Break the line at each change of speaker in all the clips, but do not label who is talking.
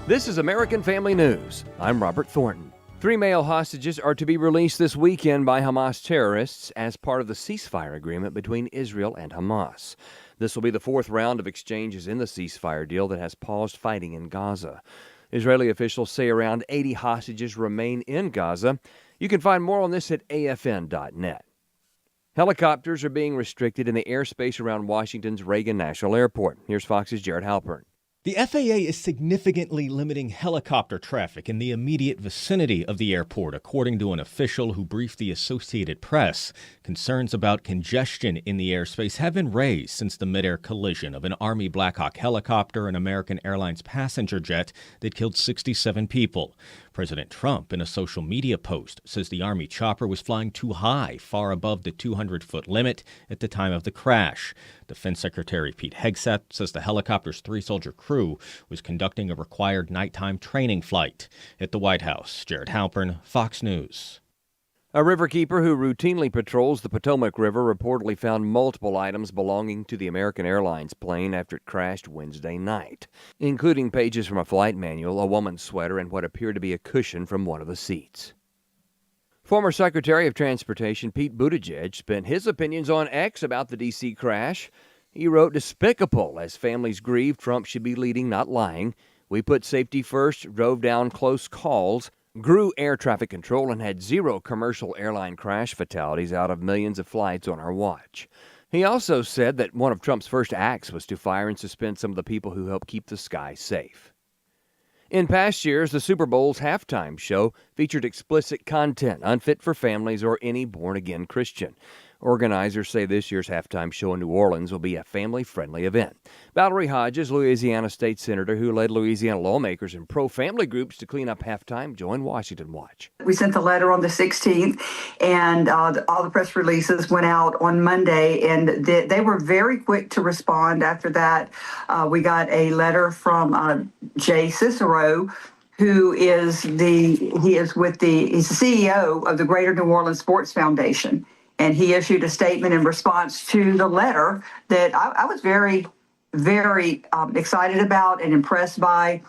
This is American Family News. I'm Robert Thornton. 3 male hostages are to be released this weekend by Hamas terrorists as part of the ceasefire agreement between Israel and Hamas. This will be the 4th round of exchanges in the ceasefire deal that has paused fighting in Gaza. Israeli officials say around 80 hostages remain in Gaza. You can find more on this at afn.net. Helicopters are being restricted in the airspace around Washington's Reagan National Airport. Here's Fox's Jared Halpern.
The FAA is significantly limiting helicopter traffic in the immediate vicinity of the airport, according to an official who briefed the Associated Press. Concerns about congestion in the airspace have been raised since the mid-air collision of an Army Black Hawk helicopter and American Airlines passenger jet that killed 67 people. President Trump, in a social media post, says the Army chopper was flying too high, far above the 200-foot limit at the time of the crash. Defense Secretary Pete Hegseth says the helicopter's 3-soldier crew was conducting a required nighttime training flight. At the White House, Jared Halpern, Fox News.
A riverkeeper who routinely patrols the Potomac River reportedly found multiple items belonging to the American Airlines plane after it crashed Wednesday night, including pages from a flight manual, a woman's sweater, and what appeared to be a cushion from one of the seats. Former Secretary of Transportation Pete Buttigieg spent his opinions on X about the D.C. crash. He wrote, "Despicable. As families grieve, Trump should be leading, not lying. We put safety first, drove down close calls, grew air traffic control, and had 0 commercial airline crash fatalities out of millions of flights on our watch." He also said that one of Trump's first acts was to fire and suspend some of the people who helped keep the sky safe. In past years, the Super Bowl's halftime show featured explicit content unfit for families or any born-again Christian. Organizers say this year's halftime show in New Orleans will be a family-friendly event. Valerie Hodges, Louisiana state senator who led Louisiana lawmakers and pro-family groups to clean up halftime, joined Washington Watch.
We sent the letter on the 16th, and all the press releases went out on Monday, and they were very quick to respond after that. We got a letter from Jay Cicero, who is he's the CEO of the Greater New Orleans Sports Foundation. And he issued a statement in response to the letter that I was very, very excited about and impressed by.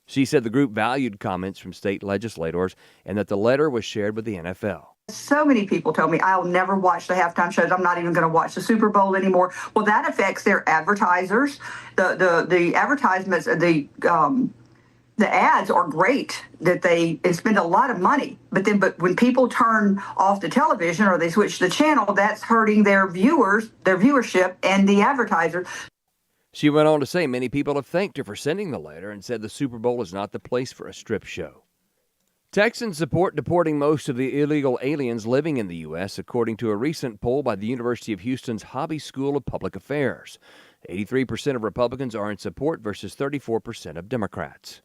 She said the group valued comments from state legislators and that the letter was shared with the NFL.
So many people told me I'll never watch the halftime shows. I'm not even going to watch the Super Bowl anymore. Well, that affects their advertisers. The advertisements, the ads are great that they spend a lot of money, but when people turn off the television or they switch the channel, that's hurting their viewership and the advertisers.
She went on to say many people have thanked her for sending the letter and said the Super Bowl is not the place for a strip show. Texans support deporting most of the illegal aliens living in the U.S., according to a recent poll by the University of Houston's Hobby School of Public Affairs. 83% of Republicans are in support versus 34% of Democrats.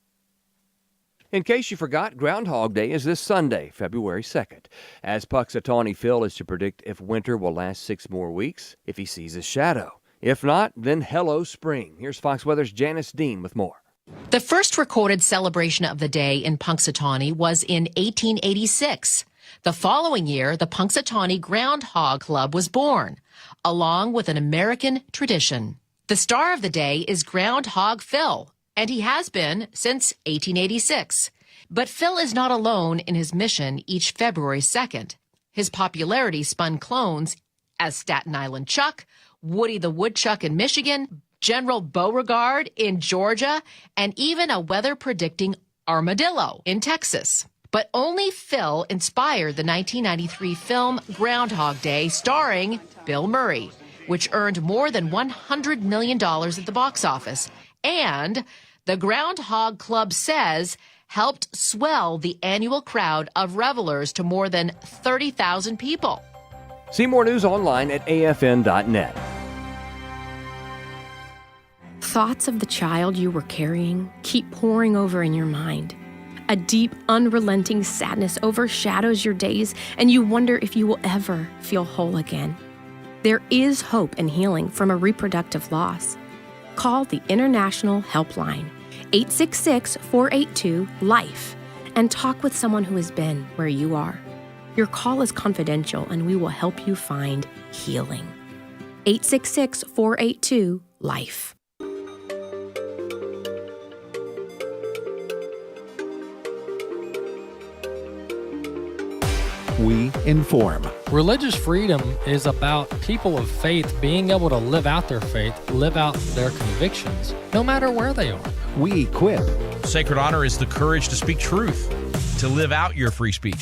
In case you forgot, Groundhog Day is this Sunday, February 2nd, as Punxsutawney Phil is to predict if winter will last 6 more weeks if he sees his shadow. If not, then hello spring. Here's Fox Weather's Janice Dean with more.
The first recorded celebration of the day in Punxsutawney was in 1886. The following year, the Punxsutawney Groundhog Club was born, along with an American tradition. The star of the day is Groundhog Phil, and he has been since 1886. But Phil is not alone in his mission each February 2nd. His popularity spun clones as Staten Island Chuck, Woody the Woodchuck in Michigan, General Beauregard in Georgia, and even a weather-predicting armadillo in Texas. But only Phil inspired the 1993 film Groundhog Day, starring Bill Murray, which earned more than $100 million at the box office, and the Groundhog Club says helped swell the annual crowd of revelers to more than 30,000 people.
See more news online at afn.net.
Thoughts of the child you were carrying keep pouring over in your mind. A deep, unrelenting sadness overshadows your days, and you wonder if you will ever feel whole again. There is hope and healing from a reproductive loss. Call the International Helpline, 866-482-LIFE, and talk with someone who has been where you are. Your call is confidential, and we will help you find healing. 866-482-LIFE.
we inform.
Religious freedom is about people of faith being able to live out their faith, live out their convictions, no matter where they are.
We equip.
Sacred honor is the courage to speak truth, to live out your free speech.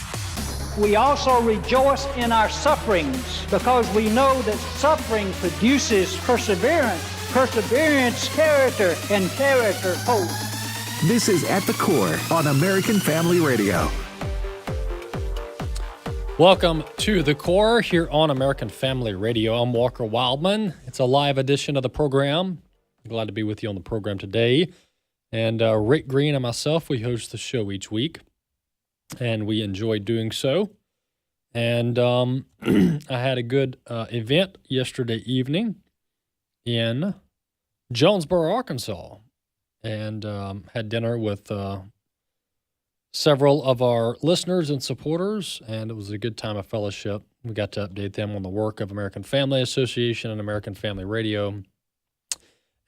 We also rejoice in our sufferings because we know that suffering produces perseverance, perseverance, character, and character, hope.
This is At the Core on American Family Radio.
Welcome to The Core here on American Family Radio. I'm Walker Wildmon. It's a live edition of the program. I'm glad to be with you on the program today. And Rick Green and myself, we host the show each week, and we enjoy doing so. And I had a good event yesterday evening in Jonesboro, Arkansas, and had dinner with several of our listeners and supporters, and it was a good time of fellowship. We got to update them on the work of American Family Association and American Family Radio.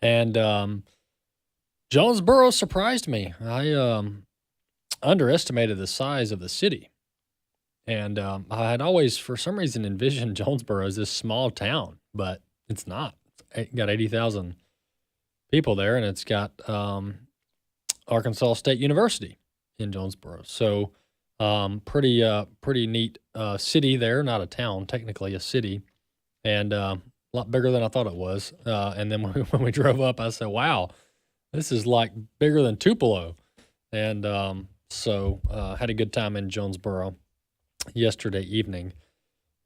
And Jonesboro surprised me. I underestimated the size of the city. And I had always, for some reason, envisioned Jonesboro as this small town, but it's not. It's got 80,000 people there, and it's got Arkansas State University in Jonesboro. So pretty neat city there, not a town, technically a city, and a lot bigger than I thought it was. And then when we drove up, I said, wow, this is like bigger than Tupelo. And so had a good time in Jonesboro yesterday evening.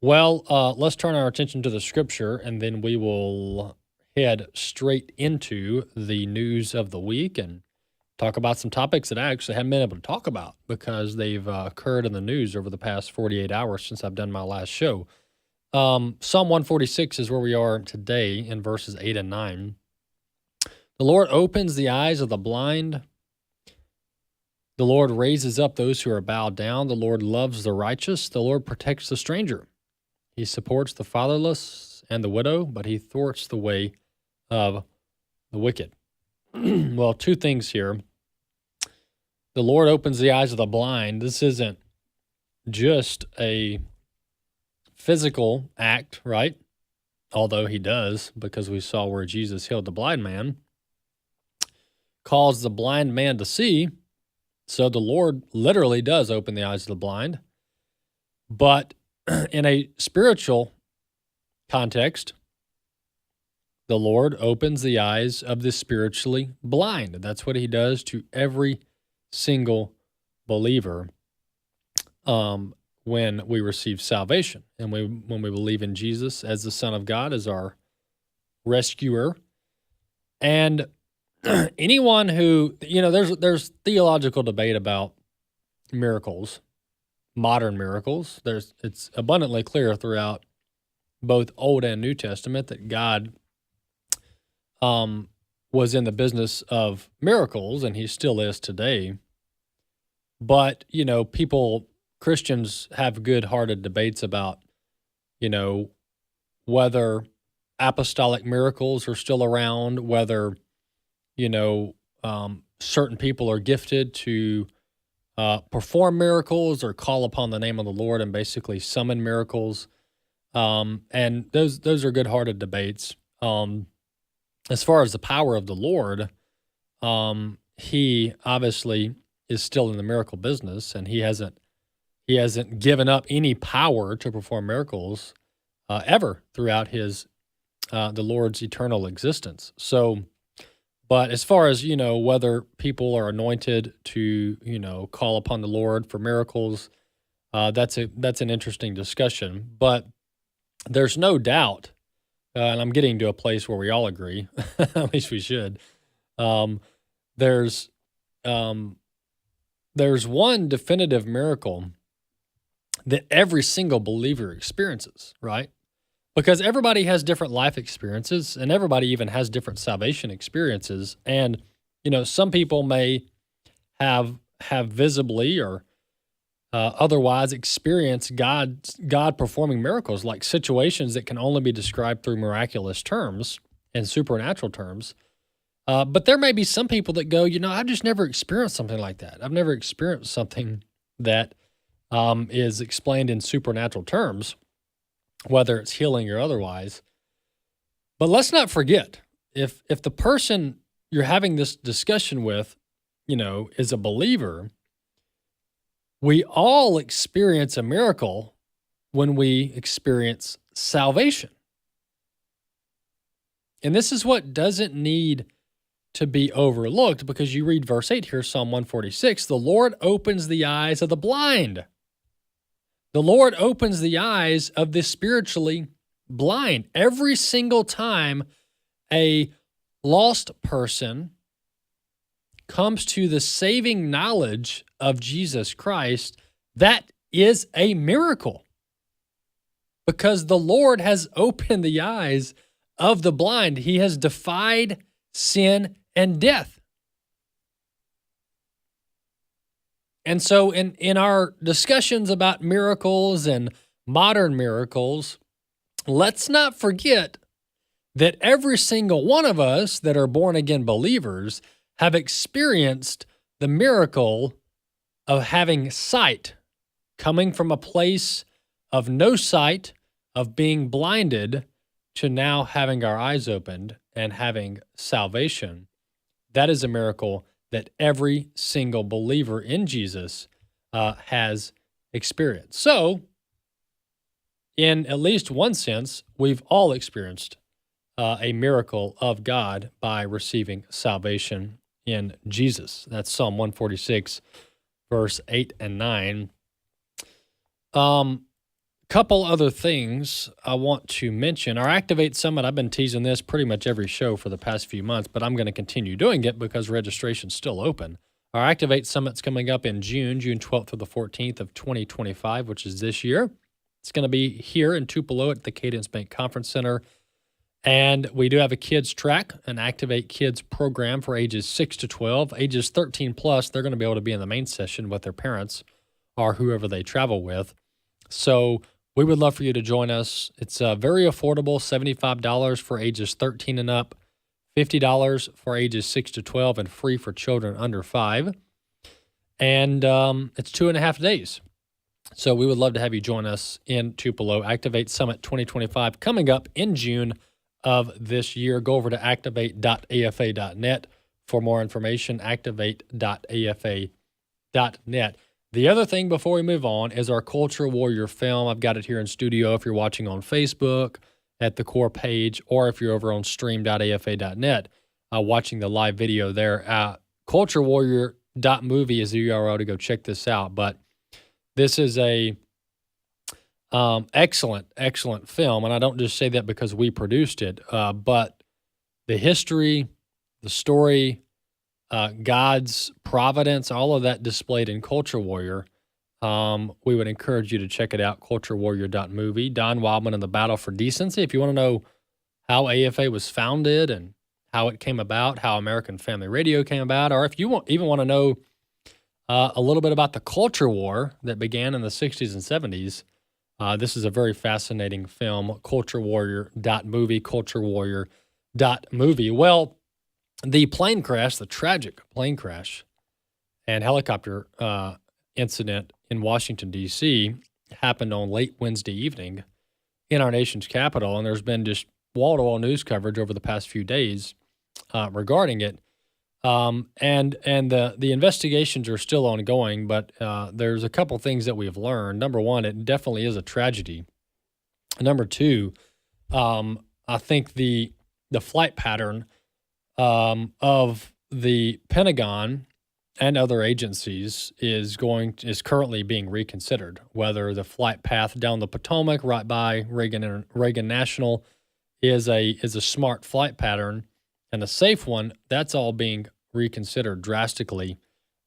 Well, let's turn our attention to the scripture, and then we will head straight into the news of the week and talk about some topics that I actually haven't been able to talk about because they've occurred in the news over the past 48 hours since I've done my last show. Psalm 146 is where we are today in verses 8 and 9. The Lord opens the eyes of the blind. The Lord raises up those who are bowed down. The Lord loves the righteous. The Lord protects the stranger. He supports the fatherless and the widow, but he thwarts the way of the wicked. Well, two things here. The Lord opens the eyes of the blind. This isn't just a physical act, right? Although he does, because we saw where Jesus healed the blind man, caused the blind man to see. So the Lord literally does open the eyes of the blind. But in a spiritual context, the Lord opens the eyes of the spiritually blind. That's what he does to every single believer when we receive salvation. And when we believe in Jesus as the Son of God, as our rescuer. And anyone who, there's theological debate about miracles, modern miracles. It's abundantly clear throughout both Old and New Testament that God was in the business of miracles, and he still is today. But, Christians have good-hearted debates about, whether apostolic miracles are still around, whether, certain people are gifted to perform miracles or call upon the name of the Lord and basically summon miracles. And those are good-hearted debates. As far as the power of the Lord, he obviously is still in the miracle business, and he hasn't given up any power to perform miracles ever throughout the Lord's eternal existence. So, but as far as whether people are anointed to call upon the Lord for miracles, that's an interesting discussion. But there's no doubt. And I'm getting to a place where we all agree, at least we should. There's one definitive miracle that every single believer experiences, right? Because everybody has different life experiences, and everybody even has different salvation experiences. And, some people may have visibly or otherwise experience God performing miracles, like situations that can only be described through miraculous terms and supernatural terms. But there may be some people that go, I've just never experienced something like that. I've never experienced something that is explained in supernatural terms, whether it's healing or otherwise. But let's not forget, if the person you're having this discussion with, is a believer, we all experience a miracle when we experience salvation. And this is what doesn't need to be overlooked, because you read verse 8 here, Psalm 146, the Lord opens the eyes of the blind. The Lord opens the eyes of the spiritually blind. Every single time a lost person comes to the saving knowledge of Jesus Christ, that is a miracle, because the Lord has opened the eyes of the blind. He has defied sin and death. And so in our discussions about miracles and modern miracles, let's not forget that every single one of us that are born-again believers have experienced the miracle of having sight, coming from a place of no sight, of being blinded, to now having our eyes opened and having salvation. That is a miracle that every single believer in Jesus has experienced. So, in at least one sense, we've all experienced a miracle of God by receiving salvation in Jesus. That's Psalm 146, verse 8 and 9. Couple other things I want to mention. Our Activate Summit, I've been teasing this pretty much every show for the past few months, but I'm going to continue doing it because registration's still open. Our Activate Summit's coming up in June 12th through the 14th of 2025, which is this year. It's going to be here in Tupelo at the Cadence Bank Conference Center. And we do have a kids track, an Activate Kids program for ages 6 to 12. Ages 13 plus, they're going to be able to be in the main session with their parents or whoever they travel with. So we would love for you to join us. It's very affordable, $75 for ages 13 and up, $50 for ages 6 to 12, and free for children under 5. And it's 2.5 days. So we would love to have you join us in Tupelo. Activate Summit 2025 coming up in June of this year. Go over to activate.afa.net for more information, activate.afa.net. The other thing before we move on is our Culture Warrior film. I've got it here in studio if you're watching on Facebook at the core page, or if you're over on stream.afa.net watching the live video there. Culturewarrior.movie is the URL to go check this out. But this is a excellent film, and I don't just say that because we produced it, but the history, the story, God's providence, all of that displayed in Culture Warrior. We would encourage you to check it out, culturewarrior.movie. Don Wildmon and the Battle for Decency. If you want to know how AFA was founded and how it came about, how American Family Radio came about, or if you even want to know a little bit about the culture war that began in the 60s and 70s, this is a very fascinating film, culturewarrior.movie, culturewarrior.movie. Well, the plane crash, the tragic plane crash and helicopter incident in Washington, D.C. happened on late Wednesday evening in our nation's capital, and there's been just wall-to-wall news coverage over the past few days regarding it. And the investigations are still ongoing, but there's a couple things that we've learned. Number one, it definitely is a tragedy. Number two, I think the flight pattern of the Pentagon and other agencies is currently being reconsidered. Whether the flight path down the Potomac right by Reagan National is a smart flight pattern and a safe one, that's all being reconsidered drastically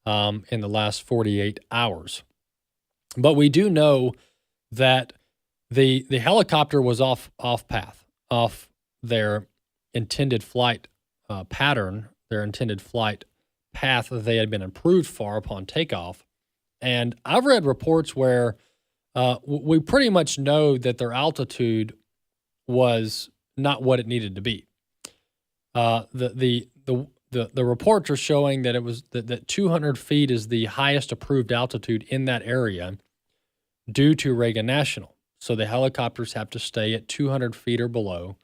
in the last 48 hours. But we do know that the helicopter was off path, off their intended flight pattern, their intended flight path that they had been approved for upon takeoff. And I've read reports where we pretty much know that their altitude was not what it needed to be. The reports are showing that it was that 200 feet is the highest approved altitude in that area, due to Reagan National. So the helicopters have to stay at 200 feet or below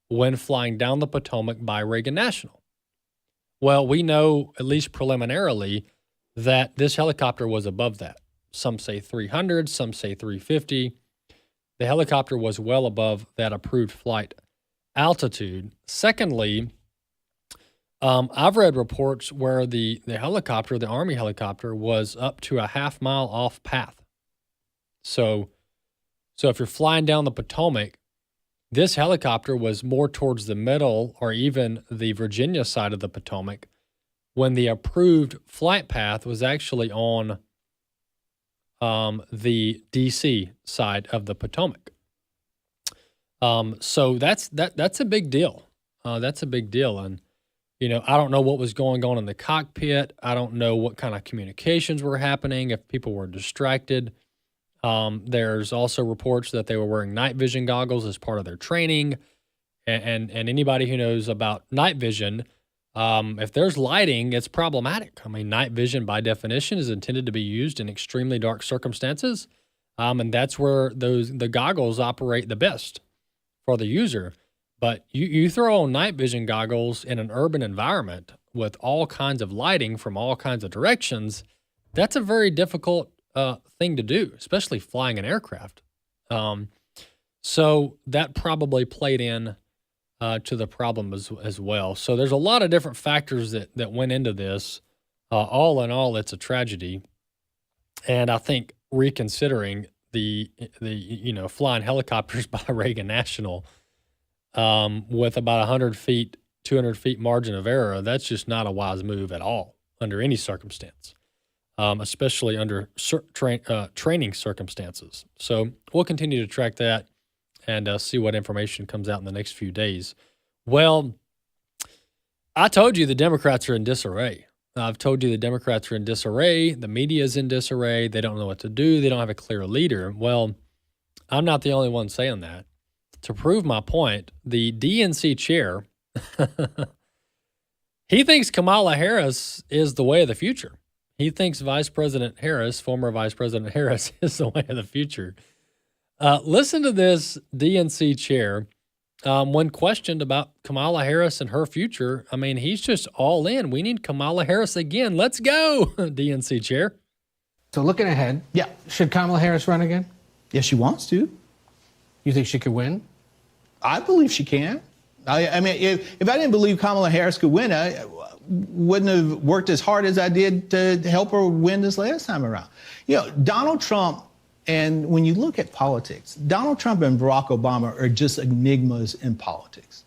when flying down the Potomac by Reagan National. Well, we know, at least preliminarily, that this helicopter was above that. Some say 300, some say 350. The helicopter was well above that approved flight altitude. Secondly, I've read reports where the helicopter, the Army helicopter, was up to a half mile off path. So if you're flying down the Potomac, this helicopter was more towards the middle or even the Virginia side of the Potomac when the approved flight path was actually on the D.C. side of the Potomac. So that's a big deal. That's a big deal. And, I don't know what was going on in the cockpit. I don't know what kind of communications were happening, if people were distracted. There's also reports that they were wearing night vision goggles as part of their training. And anybody who knows about night vision, if there's lighting, it's problematic. I mean, night vision by definition is intended to be used in extremely dark circumstances. And that's where the goggles operate the best for the user. But you throw on night vision goggles in an urban environment with all kinds of lighting from all kinds of directions, that's a very difficult thing to do, especially flying an aircraft. So that probably played in to the problem as well. So there's a lot of different factors that went into this. All in all, it's a tragedy. And I think reconsidering the flying helicopters by Reagan National with about 100 feet, 200 feet margin of error, that's just not a wise move at all under any circumstance, especially under training circumstances. So we'll continue to track that and see what information comes out in the next few days. Well, I told you the Democrats are in disarray. I've told you the Democrats are in disarray. The media is in disarray. They don't know what to do. They don't have a clear leader. Well, I'm not the only one saying that. To prove my point, the DNC chair, he thinks Kamala Harris is the way of the future. He thinks Vice President Harris, former Vice President Harris, is the way of the future. Listen to this DNC chair. When questioned about Kamala Harris and her future, I mean, he's just all in. We need Kamala Harris again. Let's go, DNC chair.
So looking ahead, should Kamala Harris run again?
Yes, she wants to.
You think she could win?
I believe she can. I mean, if I didn't believe Kamala Harris could win, I wouldn't have worked as hard as I did to help her win this last time around. Donald Trump, and when you look at politics, Donald Trump and Barack Obama are just enigmas in politics.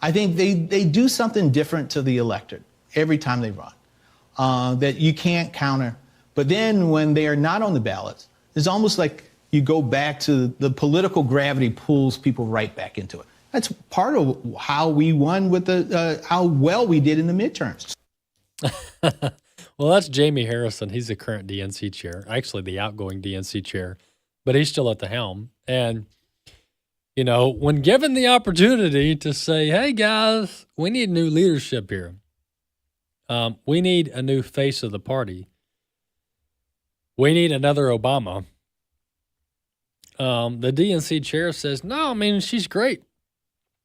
I think they do something different to the electorate every time they run that you can't counter. But then when they are not on the ballots, it's almost like you go back to the political gravity pulls people right back into it. That's part of how we won with how well we did in the midterms.
Well, that's Jamie Harrison. He's the current DNC chair, actually the outgoing DNC chair, but he's still at the helm. And, when given the opportunity to say, hey, guys, we need new leadership here. We need a new face of the party. We need another Obama. The DNC chair says, no, I mean, she's great.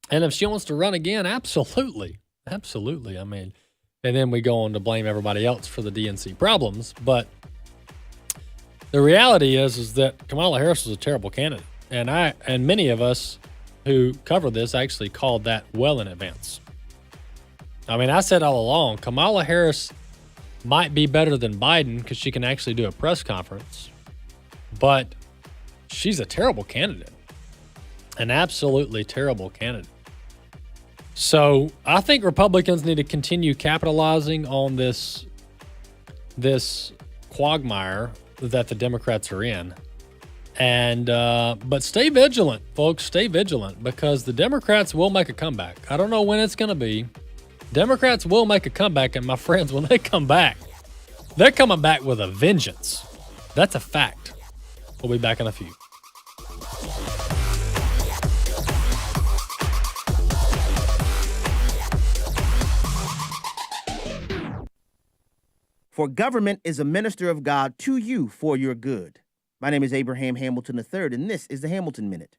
And if she wants to run again, absolutely. Absolutely. I mean, and then we go on to blame everybody else for the DNC problems. But the reality is that Kamala Harris was a terrible candidate. And many of us who cover this actually called that well in advance. I mean, I said all along, Kamala Harris might be better than Biden because she can actually do a press conference. But she's a terrible candidate. An absolutely terrible candidate. So I think Republicans need to continue capitalizing on this quagmire that the Democrats are in. And but stay vigilant, folks. Stay vigilant because the Democrats will make a comeback. I don't know when it's going to be. Democrats will make a comeback, and my friends, when they come back, they're coming back with a vengeance. That's a fact. We'll be back in a few.
For government is a minister of God to you for your good. My name is Abraham Hamilton III, and this is the Hamilton Minute.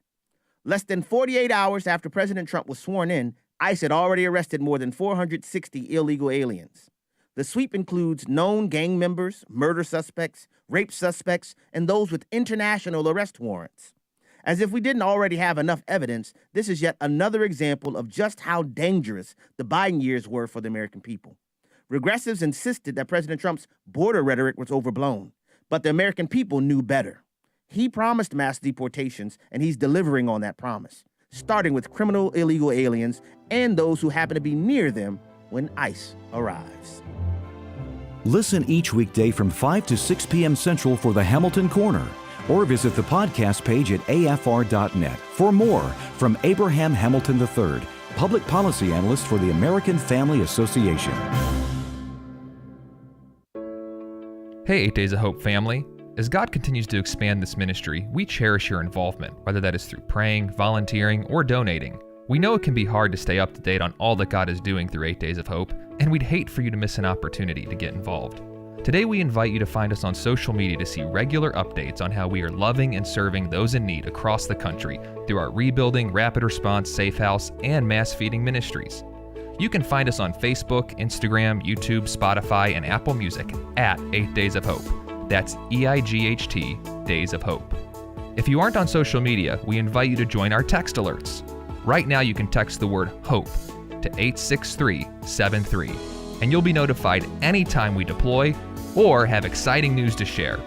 Less than 48 hours after President Trump was sworn in, ICE had already arrested more than 460 illegal aliens. The sweep includes known gang members, murder suspects, rape suspects, and those with international arrest warrants. As if we didn't already have enough evidence, this is yet another example of just how dangerous the Biden years were for the American people. Regressives insisted that President Trump's border rhetoric was overblown, but the American people knew better. He promised mass deportations, and he's delivering on that promise, starting with criminal illegal aliens and those who happen to be near them when ICE arrives.
Listen each weekday from 5 to 6 p.m. Central for the Hamilton Corner, or visit the podcast page at afr.net for more from Abraham Hamilton III, Public Policy Analyst for the American Family Association.
Hey, 8 Days of Hope family. As God continues to expand this ministry, we cherish your involvement, whether that is through praying, volunteering, or donating. We know it can be hard to stay up to date on all that God is doing through 8 Days of Hope, and we'd hate for you to miss an opportunity to get involved. Today we invite you to find us on social media to see regular updates on how we are loving and serving those in need across the country through our Rebuilding, Rapid Response, Safe House, and Mass Feeding ministries. You can find us on Facebook, Instagram, YouTube, Spotify, and Apple Music at 8 Days of Hope. That's EIGHT, Days of Hope. If you aren't on social media, we invite you to join our text alerts. Right now you can text the word HOPE to 86373, and you'll be notified anytime we deploy or have exciting news to share.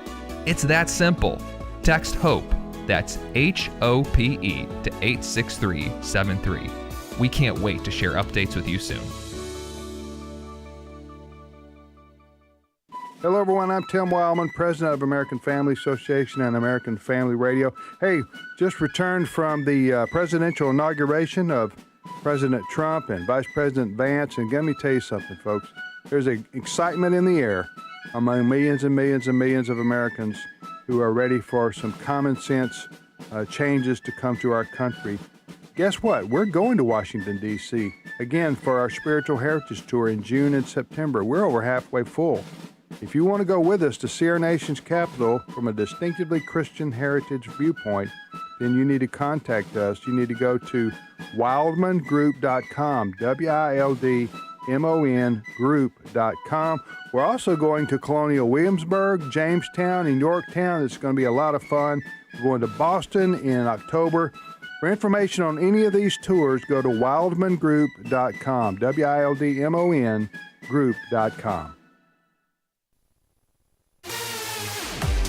It's that simple. Text HOPE, that's HOPE, to 86373. We can't wait to share updates with you soon.
Hello, everyone. I'm Tim Wildmon, president of American Family Association and American Family Radio. Hey, just returned from the presidential inauguration of President Trump and Vice President Vance, and let me tell you something, folks. There's an excitement in the air among millions and millions and millions of Americans who are ready for some common sense changes to come to our country. Guess what? We're going to Washington, D.C. again for our Spiritual Heritage Tour in June and September. We're over halfway full. If you want to go with us to see our nation's capital from a distinctively Christian heritage viewpoint, then you need to contact us. You need to go to wildmongroup.com, WILDMON group.com. We're also going to Colonial Williamsburg, Jamestown, and Yorktown. It's going to be a lot of fun. We're going to Boston in October. For information on any of these tours, go to wildmongroup.com, WILDMON group.com.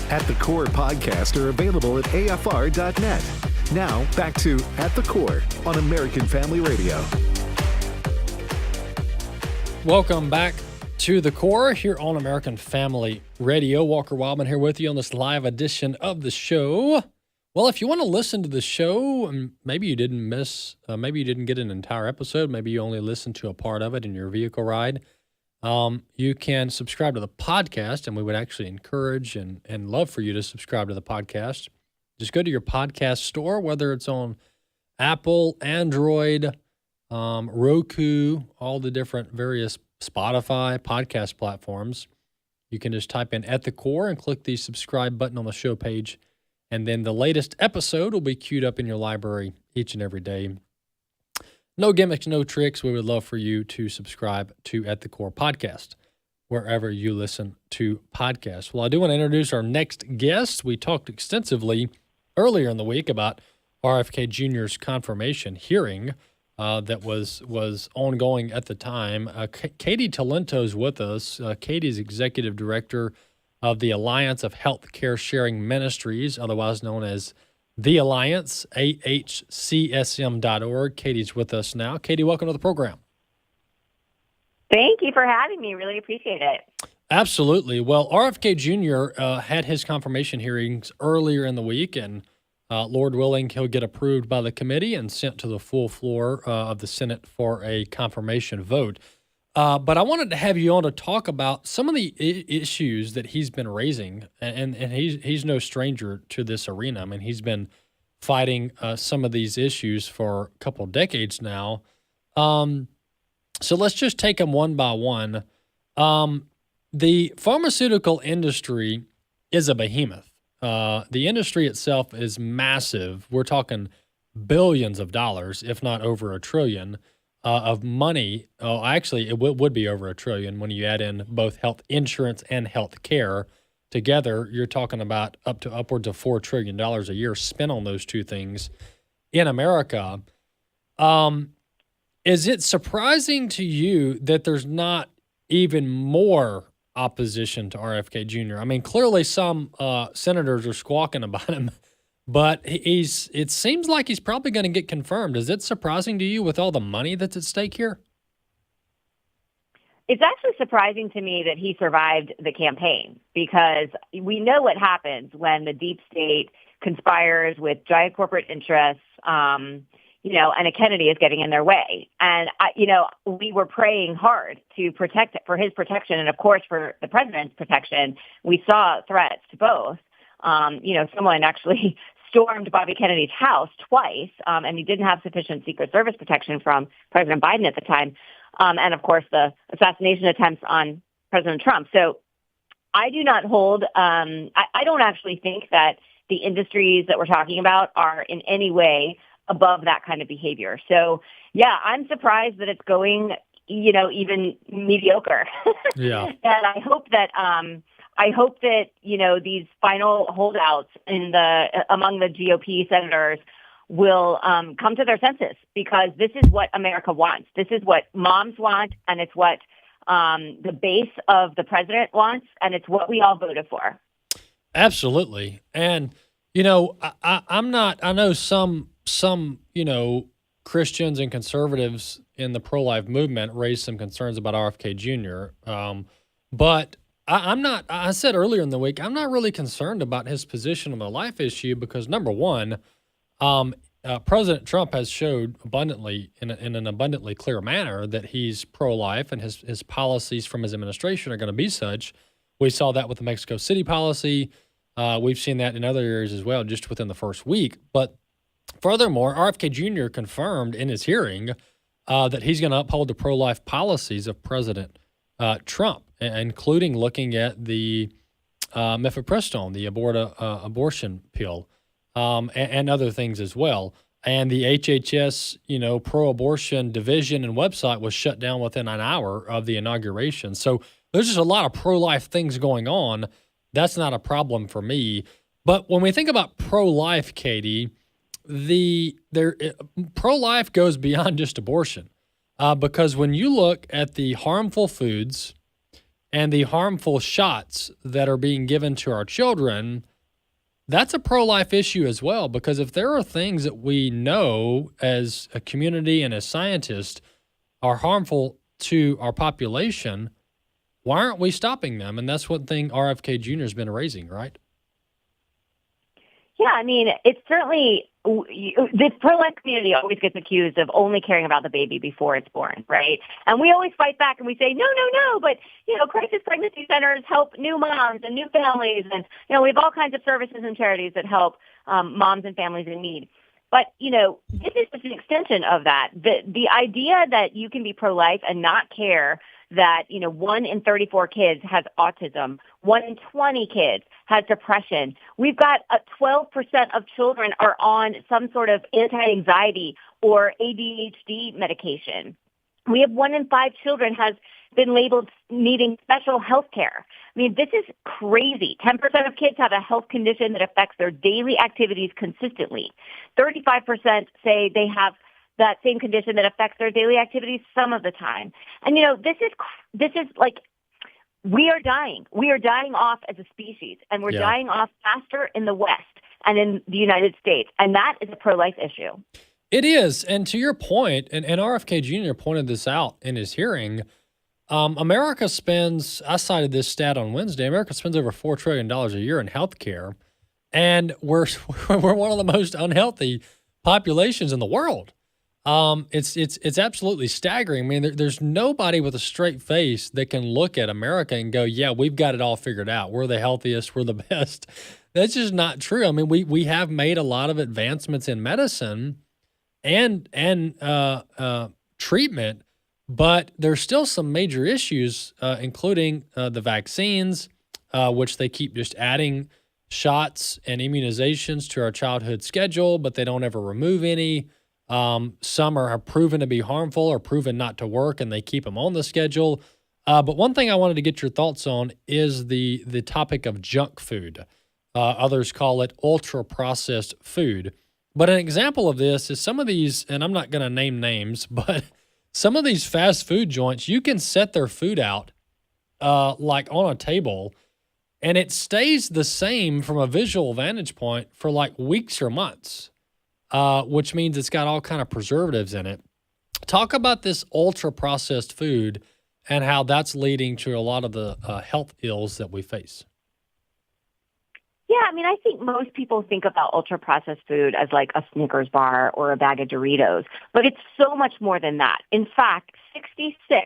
At the Core podcasts are available at afr.net. Now, back to At the Core on American Family Radio.
Welcome back to The Core here on American Family Radio. Walker Wildman here with you on this live edition of the show. Well, if you want to listen to the show, and maybe you didn't get an entire episode, maybe you only listened to a part of it in your vehicle ride, you can subscribe to the podcast, and we would actually encourage and love for you to subscribe to the podcast. Just go to your podcast store, whether it's on Apple, Android, Roku, all the different various Spotify podcast platforms. You can just type in At the Core and click the subscribe button on the show page, and then the latest episode will be queued up in your library each and every day. No gimmicks, no tricks. We would love for you to subscribe to At the Core podcast, wherever you listen to podcasts. Well, I do want to introduce our next guest. We talked extensively earlier in the week about RFK Jr.'s confirmation hearing that was ongoing at the time. Katie Talento's with us. Katie's executive director of the Alliance of Healthcare Sharing Ministries, otherwise known as The Alliance, ahcsm.org. Katie's with us now. Katie, welcome to the program.
Thank you for having me. Really appreciate it.
Absolutely. Well, RFK Jr. Had his confirmation hearings earlier in the week, and Lord willing, he'll get approved by the committee and sent to the full floor of the Senate for a confirmation vote. But I wanted to have you on to talk about some of the issues that he's been raising, and he's no stranger to this arena. I mean, he's been fighting some of these issues for a couple of decades now. So let's just take them one by one. The pharmaceutical industry is a behemoth. The industry itself is massive. We're talking billions of dollars, if not over $1 trillion of money. Oh, actually, it would be over $1 trillion when you add in both health insurance and health care. Together, you're talking about upwards of $4 trillion a year spent on those two things in America. Is it surprising to you that there's not even more opposition to RFK Jr.? I mean, clearly some senators are squawking about him, but it seems like he's probably going to get confirmed. Is it surprising to you with all the money that's at stake here?
It's actually surprising to me that he survived the campaign, because we know what happens when the deep state conspires with giant corporate interests, and a Kennedy is getting in their way. And, we were praying hard to protect it for his protection. And of course, for the president's protection, we saw threats to both. Someone actually stormed Bobby Kennedy's house twice, and he didn't have sufficient Secret Service protection from President Biden at the time. And of course, the assassination attempts on President Trump. So I do not hold, I don't actually think that the industries that we're talking about are in any way above that kind of behavior. So, yeah, I'm surprised that it's going, even mediocre.
Yeah.
And I hope that, these final holdouts among the GOP senators will come to their senses, because this is what America wants. This is what moms want, and it's what the base of the president wants, and it's what we all voted for.
Absolutely. And, I'm not, I know some, Christians and conservatives in the pro-life movement raised some concerns about RFK Jr., but I'm not, I said earlier in the week, I'm not really concerned about his position on the life issue, because number one, President Trump has showed abundantly, in an abundantly clear manner, that he's pro-life, and his policies from his administration are going to be such. We saw that with the Mexico City policy. We've seen that in other areas as well, just within the first week. But furthermore, RFK Jr. confirmed in his hearing that he's going to uphold the pro-life policies of President Trump, including looking at the mifepristone, the abortion pill, and other things as well. And the HHS, pro-abortion division and website was shut down within an hour of the inauguration. So there's just a lot of pro-life things going on. That's not a problem for me. But when we think about pro-life, Katie, pro-life goes beyond just abortion, because when you look at the harmful foods and the harmful shots that are being given to our children, that's a pro-life issue as well, because if there are things that we know as a community and as scientists are harmful to our population, why aren't we stopping them? And that's one thing RFK Jr. has been raising, right?
Yeah, I mean, it's certainly, the pro-life community always gets accused of only caring about the baby before it's born, right? And we always fight back and we say, no, but, crisis pregnancy centers help new moms and new families. And, we have all kinds of services and charities that help moms and families in need. But, this is just an extension of that. The idea that you can be pro-life and not care that, 1 in 34 kids has autism, 1 in 20 kids has depression. We've got 12% of children are on some sort of anti-anxiety or ADHD medication. We have 1 in 5 children has been labeled needing special health care. I mean, this is crazy. 10% of kids have a health condition that affects their daily activities consistently. 35% say they have that same condition that affects their daily activities some of the time. And, this is like, we are dying. We are dying off as a species, and we're dying off faster in the West and in the United States. And that is a pro-life issue.
It is. And to your point, and RFK Jr. pointed this out in his hearing, America spends, I cited this stat on Wednesday, America spends over $4 trillion a year in healthcare, and we're one of the most unhealthy populations in the world. It's absolutely staggering. I mean, there's nobody with a straight face that can look at America and go, yeah, we've got it all figured out. We're the healthiest. We're the best. That's just not true. I mean, we have made a lot of advancements in medicine and treatment, but there's still some major issues, including the vaccines, which they keep just adding shots and immunizations to our childhood schedule, but they don't ever remove any. Some are proven to be harmful or proven not to work, and they keep them on the schedule. But one thing I wanted to get your thoughts on is the topic of junk food. Others call it ultra-processed food. But an example of this is some of these, and I'm not going to name names, but some of these fast food joints, you can set their food out like on a table, and it stays the same from a visual vantage point for like weeks or months, which means it's got all kind of preservatives in it. Talk about this ultra-processed food and how that's leading to a lot of the health ills that we face.
Yeah, I mean, I think most people think about ultra-processed food as like a Snickers bar or a bag of Doritos, but it's so much more than that. In fact, 66%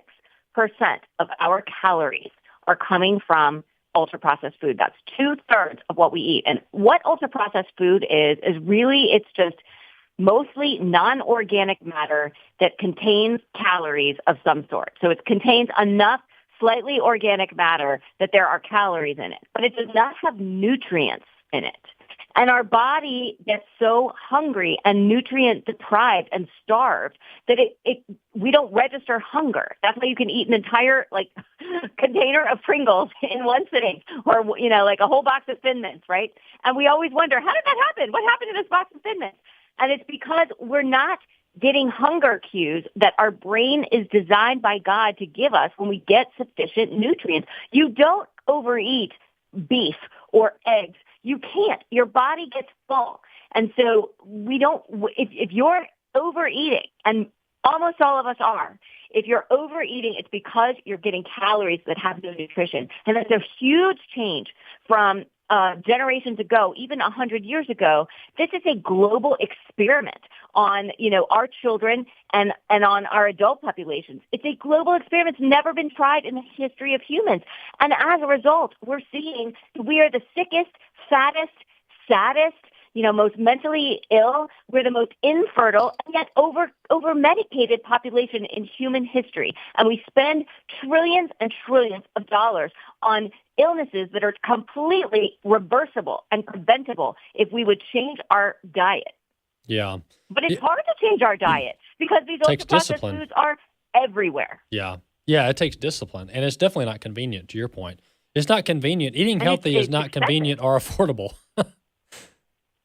of our calories are coming from ultra-processed food. That's 2/3 of what we eat. And what ultra-processed food is really, it's just mostly non-organic matter that contains calories of some sort. So it contains enough slightly organic matter that there are calories in it, but it does not have nutrients in it. And our body gets so hungry and nutrient deprived and starved that we don't register hunger. That's why you can eat an entire like container of Pringles in one sitting, or like a whole box of Thin Mints, right? And we always wonder, how did that happen? What happened to this box of Thin Mints? And it's because we're not getting hunger cues that our brain is designed by God to give us when we get sufficient nutrients. You don't overeat beef or eggs. You can't. Your body gets full. And so if you're overeating, and almost all of us are, if you're overeating, it's because you're getting calories that have no nutrition. And that's a huge change from generations ago, even 100 years ago. This is a global experiment on, our children and on our adult populations. It's a global experiment. It's never been tried in the history of humans. And as a result, we're seeing we are the sickest, fattest, saddest, most mentally ill. We're the most infertile and yet over medicated population in human history. And we spend trillions and trillions of dollars on illnesses that are completely reversible and preventable if we would change our diet.
Yeah.
But it's hard to change our diet because these ultra-processed foods are everywhere.
Yeah. Yeah, it takes discipline. And it's definitely not convenient, to your point. It's not convenient. Eating healthy is not convenient or affordable.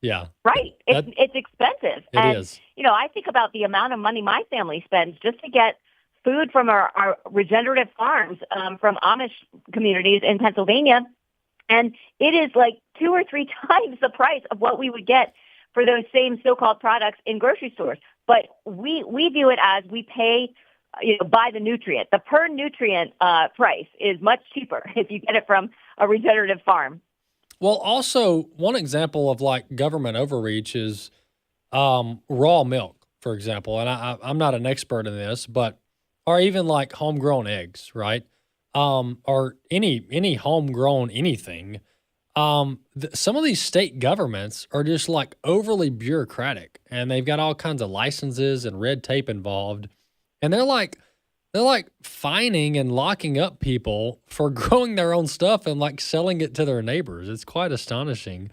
Yeah.
Right. It's expensive.
It is.
I think about the amount of money my family spends just to get food from our regenerative farms from Amish communities in Pennsylvania. And it is like 2 or 3 times the price of what we would get for those same so-called products in grocery stores. But we view it as we pay by the nutrient. The per nutrient price is much cheaper if you get it from a regenerative farm.
Well, also, one example of like government overreach is raw milk, for example. And I'm not an expert in this, but or even like homegrown eggs, right? Or any homegrown anything. Some of these state governments are just like overly bureaucratic, and they've got all kinds of licenses and red tape involved, and they're like fining and locking up people for growing their own stuff and like selling it to their neighbors. It's quite astonishing.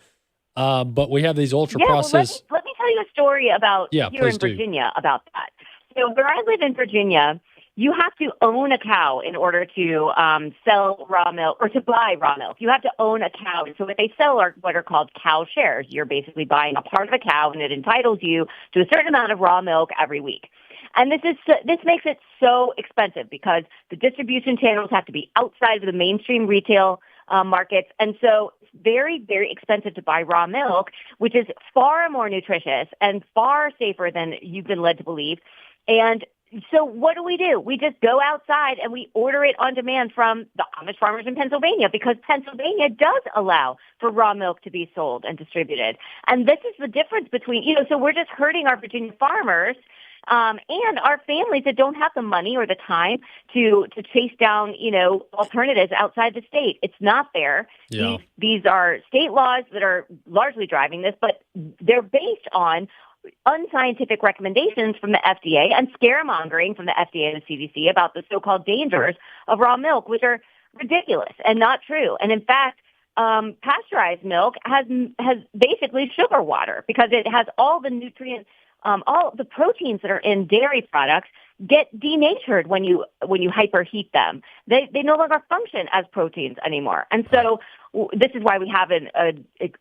But we have these ultra processed.
Let me tell you a story about here in Virginia about that. So where I live in Virginia, you have to own a cow in order to sell raw milk or to buy raw milk. You have to own a cow. And so what they sell are what are called cow shares. You're basically buying a part of a cow, and it entitles you to a certain amount of raw milk every week. And this makes it so expensive because the distribution channels have to be outside of the mainstream retail markets. And so it's very, very expensive to buy raw milk, which is far more nutritious and far safer than you've been led to believe. And so what do? We just go outside and we order it on demand from the Amish farmers in Pennsylvania because Pennsylvania does allow for raw milk to be sold and distributed. And this is the difference between, so we're just hurting our Virginia farmers and our families that don't have the money or the time to chase down, alternatives outside the state. It's not there.
Yeah.
These are state laws that are largely driving this, but they're based on unscientific recommendations from the FDA and scaremongering from the FDA and the CDC about the so-called dangers of raw milk, which are ridiculous and not true. And in fact, pasteurized milk has basically sugar water because it has all the nutrients, all the proteins that are in dairy products get denatured when you hyperheat them. They no longer function as proteins anymore. And so this is why we have an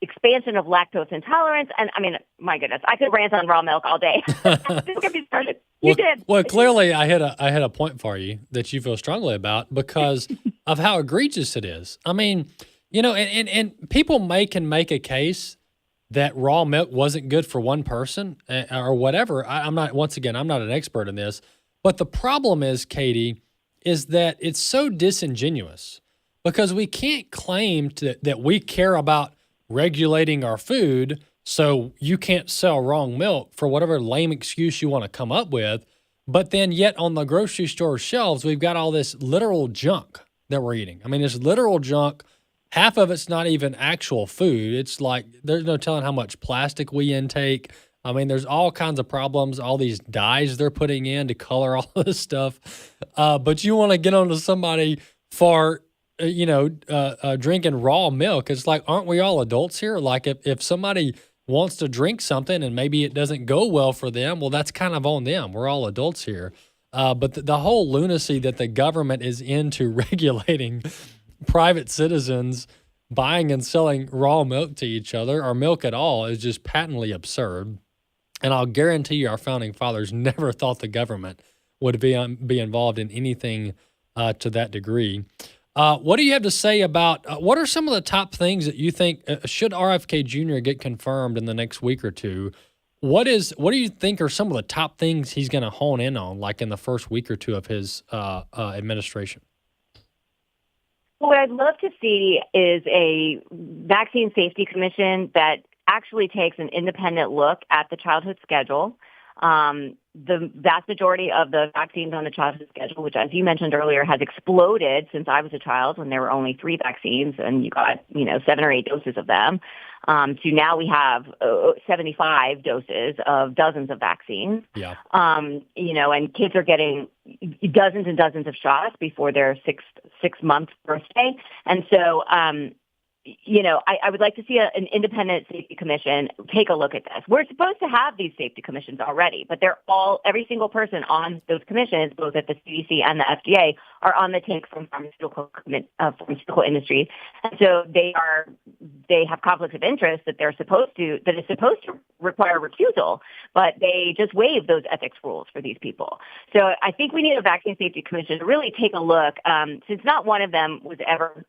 expansion of lactose intolerance. And I mean, my goodness, I could rant on raw milk all day. Don't get me started. You did.
Well, clearly I had a point for you that you feel strongly about because of how egregious it is. I mean, you know, and people can make a case that raw milk wasn't good for one person or whatever. I'm not an expert in this, but the problem is, Katie, is that it's so disingenuous because we can't claim that we care about regulating our food, so you can't sell wrong milk for whatever lame excuse you want to come up with. But then yet on the grocery store shelves, we've got all this literal junk that we're eating. I mean, it's literal junk. Half of it's not even actual food. It's like there's no telling how much plastic we intake. I mean, there's all kinds of problems, all these dyes they're putting in to color all this stuff. But you want to get onto somebody for, drinking raw milk. It's like, aren't we all adults here? Like if somebody wants to drink something and maybe it doesn't go well for them, well, that's kind of on them. We're all adults here. But the whole lunacy that the government is into regulating private citizens buying and selling raw milk to each other or milk at all is just patently absurd. And I'll guarantee you our founding fathers never thought the government would be involved in anything to that degree. What do you have to say about what are some of the top things that you think should RFK Jr. get confirmed in the next week or two? What do you think are some of the top things he's going to hone in on, like in the first week or two of his administration?
What I'd love to see is a vaccine safety commission that actually takes an independent look at the childhood schedule. The vast majority of the vaccines on the childhood schedule, which, as you mentioned earlier, has exploded since I was a child when there were only 3 vaccines and you got, 7 or 8 doses of them, to now we have 75 doses of dozens of vaccines.
Yeah.
And kids are getting dozens and dozens of shots before their six-month birthday. And so, I would like to see an independent safety commission take a look at this. We're supposed to have these safety commissions already, but every single person on those commissions, both at the CDC and the FDA, are on the take from pharmaceutical industry. And so they have conflicts of interest that is supposed to require recusal, but they just waive those ethics rules for these people. So I think we need a vaccine safety commission to really take a look, since not one of them was ever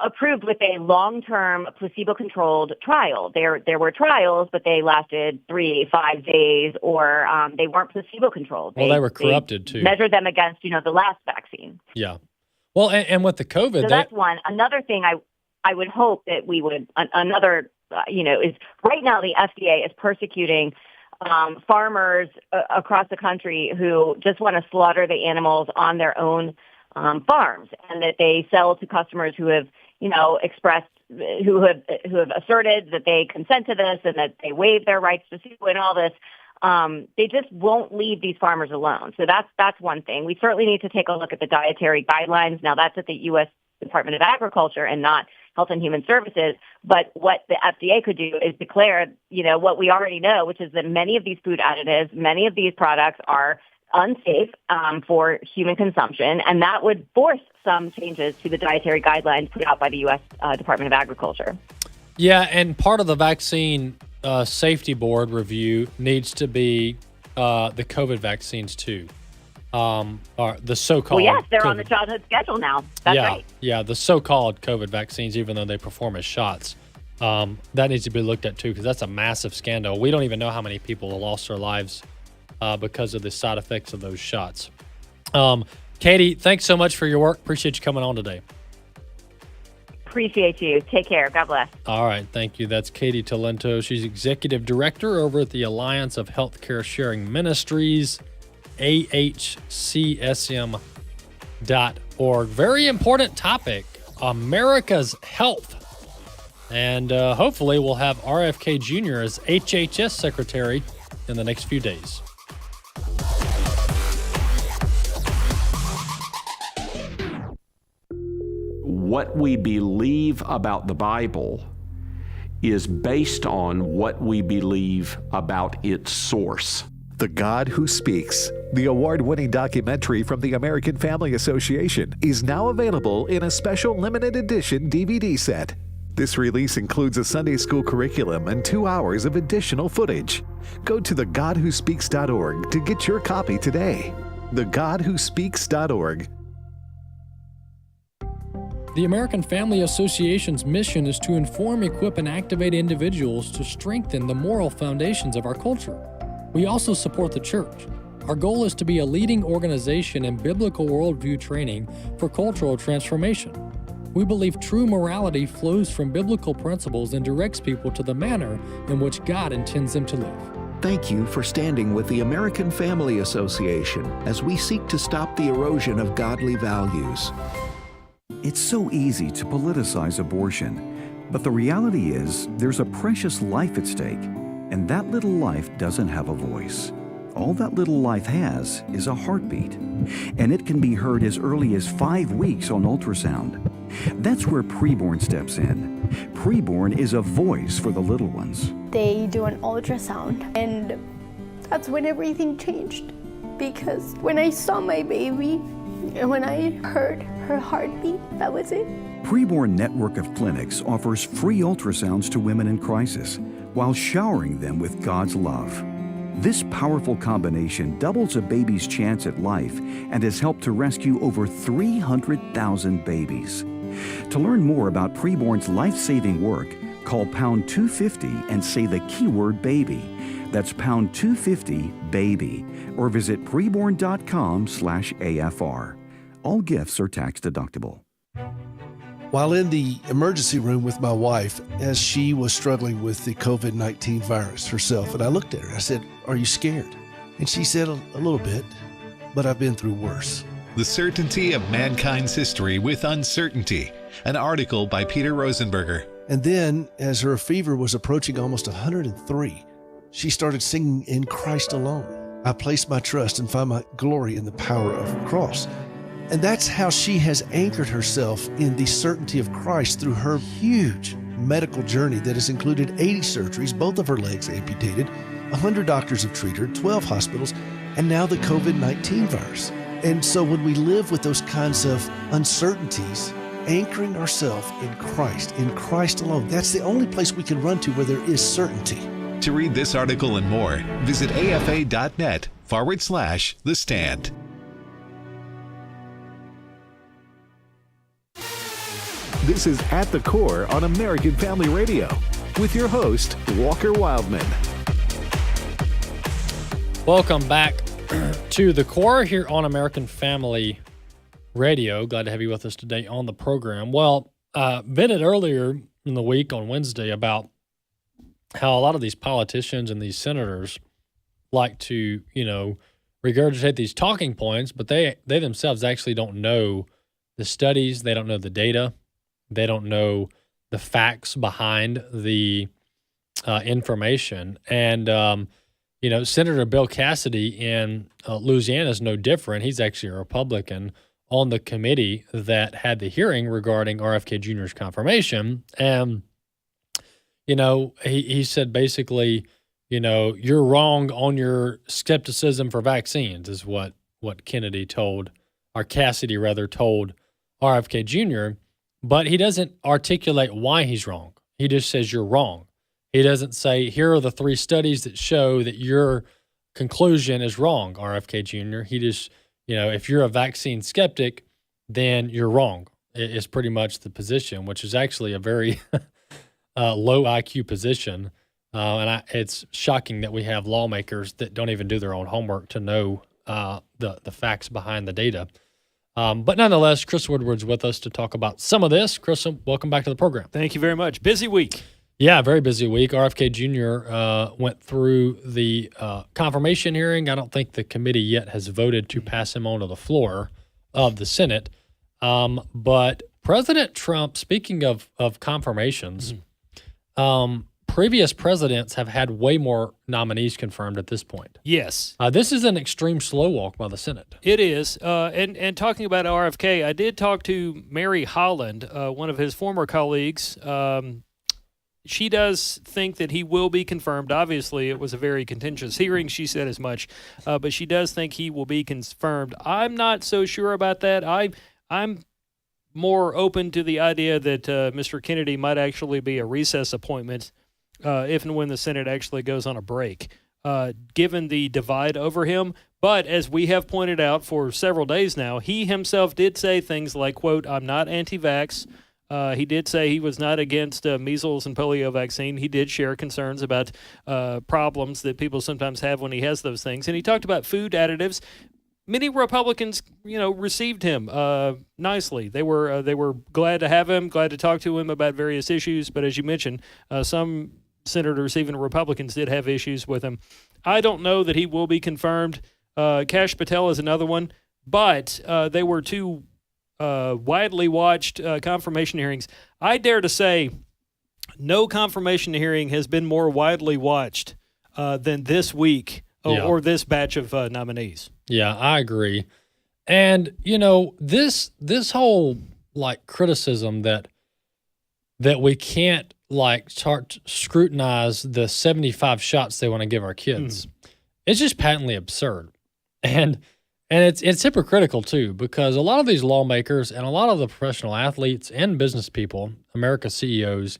approved with a long-term placebo-controlled trial. There were trials, but they lasted 3-5 days, or they weren't placebo-controlled.
Well, they were corrupted too.
Measured them against, the last vaccine.
Yeah. Well, and with the COVID,
so that's one. Another thing I would hope that we would is right now the FDA is persecuting farmers across the country who just want to slaughter the animals on their own farms, and that they sell to customers who have, who have asserted that they consent to this and that they waive their rights to sue and all this. They just won't leave these farmers alone. So that's one thing. We certainly need to take a look at the dietary guidelines. Now that's at the U.S. Department of Agriculture and not Health and Human Services. But what the FDA could do is declare, what we already know, which is that many of these food additives, many of these products are unsafe for human consumption, and that would force some changes to the dietary guidelines put out by the U.S. Department of Agriculture.
Yeah, and part of the vaccine safety board review needs to be the COVID vaccines too, or the so-called.
Well, yes, they're
COVID.
on the childhood schedule now. That's right.
Yeah, the so-called COVID vaccines, even though they perform as shots, that needs to be looked at too, because that's a massive scandal. We don't even know how many people have lost their lives because of the side effects of those shots. Katie, thanks so much for your work. Appreciate you coming on today.
Appreciate you. Take care. God bless.
All right. Thank you. That's Katie Talento. She's Executive Director over at the Alliance of Healthcare Sharing Ministries, ahcsm.org. Very important topic, America's health. And hopefully we'll have RFK Jr. as HHS Secretary in the next few days.
what we believe about the Bible is based on what we believe about its source.
The God Who Speaks, the award-winning documentary from the American Family Association, is now available in a special limited edition DVD set. This release includes a Sunday school curriculum and 2 hours of additional footage. Go to thegodwhospeaks.org to get your copy today. thegodwhospeaks.org.
The American Family Association's mission is to inform, equip, and activate individuals to strengthen the moral foundations of our culture. We also support the church. Our goal is to be a leading organization in biblical worldview training for cultural transformation. We believe true morality flows from biblical principles and directs people to the manner in which God intends them to live.
Thank you for standing with the American Family Association as we seek to stop the erosion of godly values.
It's so easy to politicize abortion, but the reality is there's a precious life at stake, and that little life doesn't have a voice. All that little life has is a heartbeat, and it can be heard as early as 5 weeks on ultrasound. That's where Preborn steps in. Preborn is a voice for the little ones.
They do an ultrasound, and that's when everything changed. Because when I saw my baby, and when I heard her heartbeat, that was it.
Preborn Network of Clinics offers free ultrasounds to women in crisis while showering them with God's love. This powerful combination doubles a baby's chance at life and has helped to rescue over 300,000 babies. To learn more about Preborn's life-saving work, call pound 250 and say the keyword baby. That's pound 250 baby, or visit preborn.com/AFR. All gifts are tax deductible.
While in the emergency room with my wife, as she was struggling with the COVID-19 virus herself, and I looked at her, I said, "Are you scared?" And she said, a little bit, but I've been through worse.
The Certainty of Mankind's History with Uncertainty, an article by Peter Rosenberger.
And then, as her fever was approaching almost 103, she started singing "In Christ Alone." I place my trust and find my glory in the power of the cross. And that's how she has anchored herself in the certainty of Christ through her huge medical journey that has included 80 surgeries, both of her legs amputated, 100 doctors have treated her, 12 hospitals, and now the COVID-19 virus. And so when we live with those kinds of uncertainties, anchoring ourselves in Christ alone, that's the only place we can run to where there is certainty.
To read this article and more, visit afa.net/The Stand. This is At the Core on American Family Radio with your host, Walker Wildmon.
Welcome back to The Core here on American Family Radio. Glad to have you with us today on the program. Well, vented earlier in the week on Wednesday about how a lot of these politicians and these senators like to, regurgitate these talking points, but they themselves actually don't know the studies. They don't know the data. They don't know the facts behind the information. And, Senator Bill Cassidy in Louisiana is no different. He's actually a Republican on the committee that had the hearing regarding RFK Jr.'s confirmation. And, he said basically, you're wrong on your skepticism for vaccines is what Cassidy told RFK Jr., but he doesn't articulate why he's wrong. He just says you're wrong. He doesn't say, here are the 3 studies that show that your conclusion is wrong, RFK Jr. He just, if you're a vaccine skeptic, then you're wrong. It's pretty much the position, which is actually a very low IQ position. And it's shocking that we have lawmakers that don't even do their own homework to know the facts behind the data. But nonetheless, Chris Woodward's with us to talk about some of this. Chris, welcome back to the program.
Thank you very much. Busy week.
Yeah, very busy week. RFK Jr. Went through the confirmation hearing. I don't think the committee yet has voted to pass him onto the floor of the Senate. But President Trump, speaking of confirmations, previous presidents have had way more nominees confirmed at this point.
Yes.
This is an extreme slow walk by the Senate.
It is. And talking about RFK, I did talk to Mary Holland, one of his former colleagues. She does think that he will be confirmed. Obviously, it was a very contentious hearing. She said as much. But she does think he will be confirmed. I'm not so sure about that. I'm more open to the idea that Mr. Kennedy might actually be a recess appointment if and when the Senate actually goes on a break, given the divide over him. But as we have pointed out for several days now, he himself did say things like, quote, "I'm not anti-vax." He did say he was not against measles and polio vaccine. He did share concerns about problems that people sometimes have when he has those things. And he talked about food additives. Many Republicans, received him nicely. They were glad to have him, glad to talk to him about various issues. But as you mentioned, some senators, even Republicans, did have issues with him. I don't know that he will be confirmed. Kash Patel is another one. But they were two widely watched confirmation hearings. I dare to say no confirmation hearing has been more widely watched than this week or this batch of nominees.
Yeah, I agree. And, this whole criticism that we can't start to scrutinize the 75 shots they want to give our kids. It's just patently absurd. And it's hypocritical too, because a lot of these lawmakers and a lot of the professional athletes and business people, America's CEOs,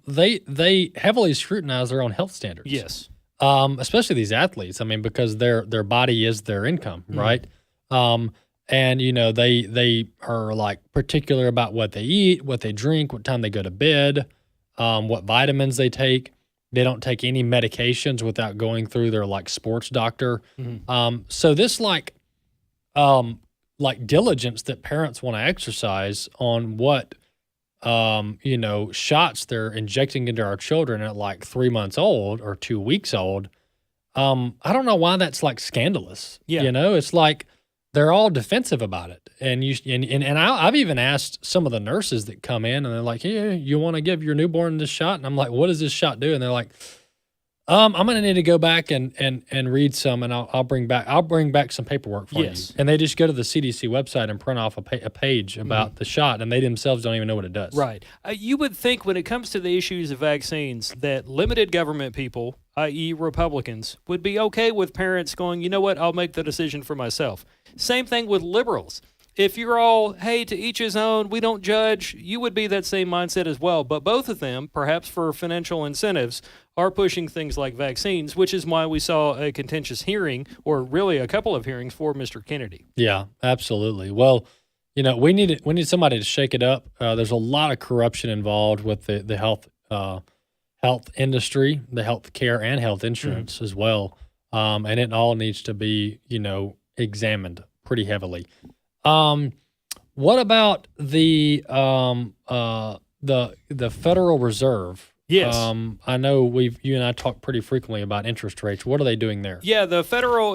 they heavily scrutinize their own health standards.
Yes.
Especially these athletes. I mean, because their body is their income, right? And they are particular about what they eat, what they drink, what time they go to bed, what vitamins they take. They don't take any medications without going through their sports doctor. So this diligence that parents want to exercise on what shots they're injecting into our children at 3 months old or 2 weeks old. I don't know why that's scandalous.
Yeah.
It's they're all defensive about it. And I've even asked some of the nurses that come in and they're like, "Hey, you want to give your newborn this shot?" And I'm like, "What does this shot do?" And they're like, I'm going to need to go back and read some, and I'll bring back some paperwork for you." And they just go to the CDC website and print off a page about the shot, and they themselves don't even know what it does.
Right. You would think when it comes to the issues of vaccines that limited government people, i.e. Republicans, would be okay with parents going, "You know what, I'll make the decision for myself." Same thing with liberals. If you're all, "Hey, to each his own, we don't judge," you would be that same mindset as well. But both of them, perhaps for financial incentives, are pushing things like vaccines, which is why we saw a contentious hearing, or really a couple of hearings for Mr. Kennedy.
Yeah, absolutely. Well, we need somebody to shake it up. There's a lot of corruption involved with the health industry, the health care and health insurance as well. And it all needs to be, examined pretty heavily. What about the Federal Reserve?
Yes.
I know you and I talk pretty frequently about interest rates. What are they doing there?
Yeah, the Federal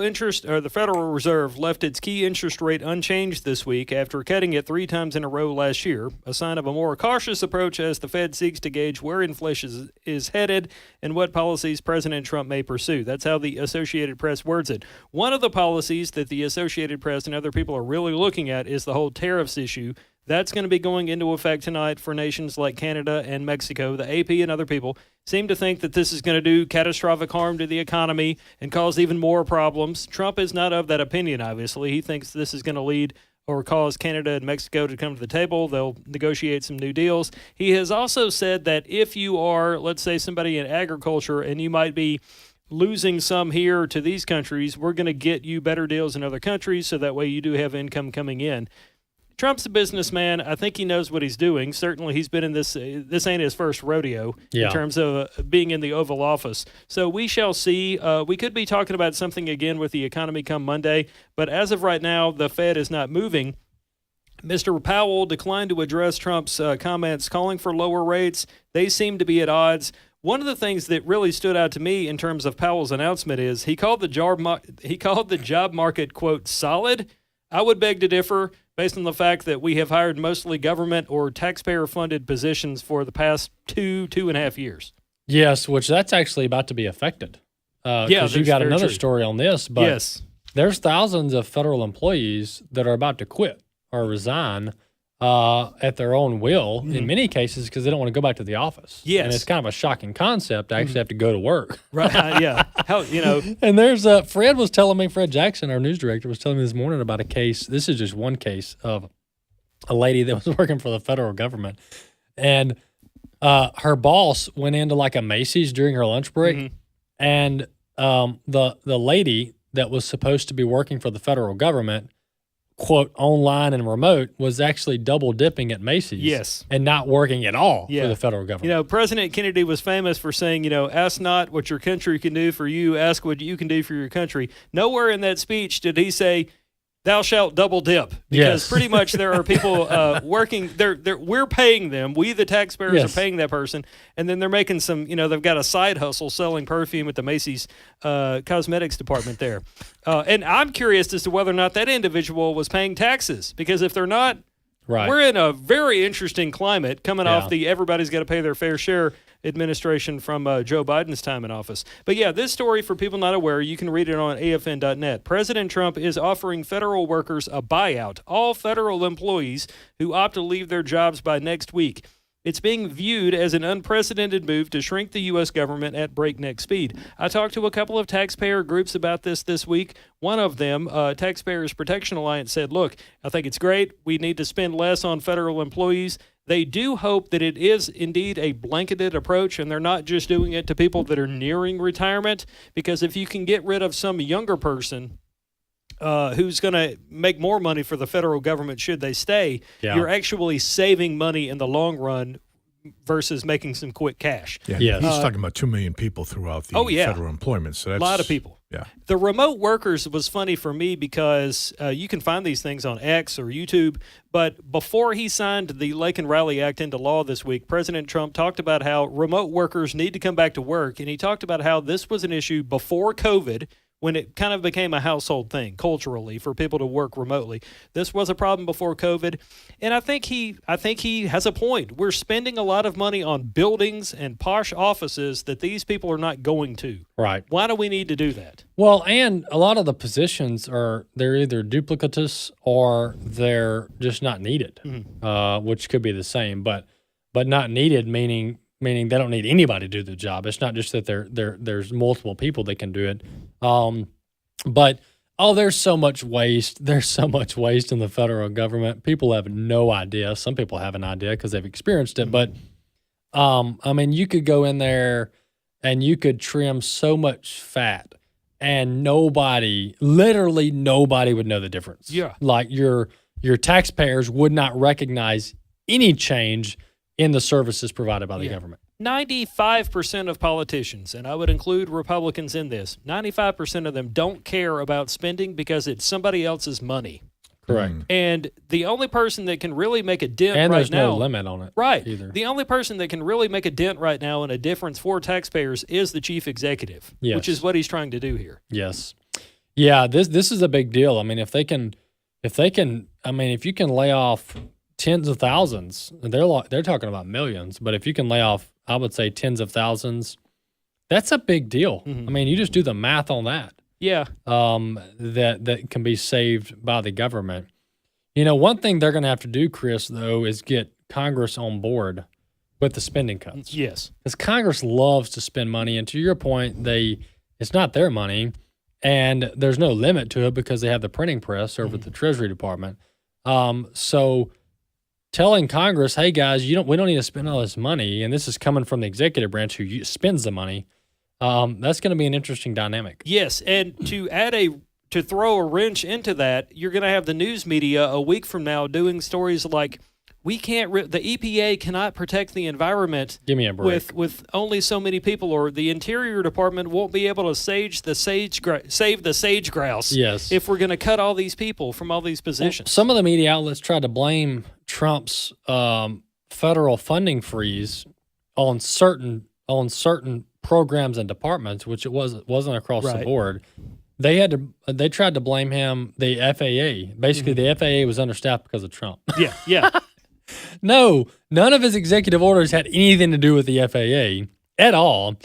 Reserve left its key interest rate unchanged this week after cutting it 3 times in a row last year, a sign of a more cautious approach as the Fed seeks to gauge where inflation is headed and what policies President Trump may pursue. That's how the Associated Press words it. One of the policies that the Associated Press and other people are really looking at is the whole tariffs issue. That's going to be going into effect tonight for nations like Canada and Mexico. The AP and other people seem to think that this is going to do catastrophic harm to the economy and cause even more problems. Trump is not of that opinion, obviously. He thinks this is going to lead or cause Canada and Mexico to come to the table. They'll negotiate some new deals. He has also said that if you are, let's say, somebody in agriculture and you might be losing some here to these countries, we're going to get you better deals in other countries so that way you do have income coming in. Trump's a businessman. I think he knows what he's doing. Certainly, he's been in this. This ain't his first rodeo in terms of being in the Oval Office. So we shall see. We could be talking about something again with the economy come Monday. But as of right now, the Fed is not moving. Mr. Powell declined to address Trump's comments calling for lower rates. They seem to be at odds. One of the things that really stood out to me in terms of Powell's announcement is he called the job market, quote, solid. I would beg to differ based on the fact that we have hired mostly government or taxpayer-funded positions for the past 2.5 years.
Yes, which that's actually about to be affected. Because you got another story on this, but there's thousands of federal employees that are about to quit or resign at their own will in many cases because they don't want to go back to the office.
Yes.
And it's kind of a shocking concept to actually have to go to work.
Right. Yeah. How,
And there's Fred Jackson, our news director, was telling me this morning about a case. This is just one case of a lady that was working for the federal government. And her boss went into like a Macy's during her lunch break. And the lady that was supposed to be working for the federal government, quote, online and remote, was actually double dipping at Macy's.
Yes.
And not working at all for the federal government.
President Kennedy was famous for saying, ask not what your country can do for you, ask what you can do for your country. Nowhere in that speech did he say, thou shalt double dip, because pretty much there are people working. We're paying them. We, the taxpayers, are paying that person, and then they're making some. They've got a side hustle selling perfume at the Macy's cosmetics department there. And I'm curious as to whether or not that individual was paying taxes, because if they're not, we're in a very interesting climate coming off the everybody's got to pay their fair share administration from Joe Biden's time in office. But yeah, this story, for people not aware, you can read it on afn.net. President Trump is offering federal workers a buyout, all federal employees who opt to leave their jobs by next week. It's being viewed as an unprecedented move to shrink the U.S. government at breakneck speed. I talked to a couple of taxpayer groups about this week. One of them, Taxpayers Protection Alliance, said, look, I think it's great. We need to spend less on federal employees. They do hope that it is indeed a blanketed approach, and they're not just doing it to people that are nearing retirement, because if you can get rid of some younger person who's going to make more money for the federal government should they stay, you're actually saving money in the long run versus making some quick cash.
Yeah, he's talking about 2 million people throughout the federal employment. So that's
a lot of people.
Yeah.
The remote workers was funny for me because you can find these things on X or YouTube. But before he signed the Lake and Raleigh Act into law this week, President Trump talked about how remote workers need to come back to work. And he talked about how this was an issue before COVID, when it kind of became a household thing culturally for people to work remotely. This was a problem before COVID. And I think he has a point. We're spending a lot of money on buildings and posh offices that these people are not going to.
Right.
Why do we need to do that?
Well, and a lot of the positions they're either duplicitous or they're just not needed, which could be the same, but not needed, meaning they don't need anybody to do the job. It's not just that there's multiple people that can do it. But there's so much waste. There's so much waste in the federal government. People have no idea. Some people have an idea because they've experienced it. But you could go in there and you could trim so much fat, and literally nobody would know the difference.
Yeah,
like your taxpayers would not recognize any change in the services provided by the government.
95% of politicians, and I would include Republicans in this, 95% of them don't care about spending because it's somebody else's money.
Correct.
And the only person that can really make a dent
and
right
there's
now—
no limit on it.
Right.
Either.
The only person that can really make a dent right now and a difference for taxpayers is the chief executive, which is what he's trying to do here.
Yes. Yeah, this is a big deal. I mean, if you can lay off tens of thousands, they're talking about millions, but if you can lay off, I would say tens of thousands, that's a big deal. I mean, you just do the math on that.
Yeah.
That can be saved by the government. One thing they're going to have to do, Chris, though, is get Congress on board with the spending cuts.
Yes.
Because Congress loves to spend money, and to your point, it's not their money, and there's no limit to it because they have the printing press over at the Treasury Department. So telling Congress, hey guys, we don't need to spend all this money, and this is coming from the executive branch who spends the money, that's going to be an interesting dynamic.
Yes, and to throw a wrench into that, you're going to have the news media a week from now doing stories like, the EPA cannot protect the environment.
Give me a break.
With only so many people, or the Interior Department won't be able to save the sage grouse.
Yes.
If we're going to cut all these people from all these positions.
Well, some of the media outlets tried to blame Trump's federal funding freeze on certain programs and departments, which it wasn't across the board. They tried to blame him, the FAA. Basically, the FAA was understaffed because of Trump.
Yeah.
No, none of his executive orders had anything to do with the FAA. at all.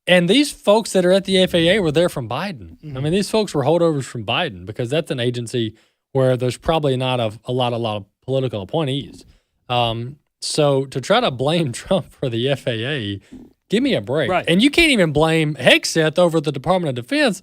And these folks that are at the FAA were there from Biden. I mean, these folks were holdovers from Biden because that's an agency where there's probably not a lot of political appointees. So to try to blame Trump for the FAA, give me a break.
Right.
And you can't even blame Hegseth over the Department of Defense.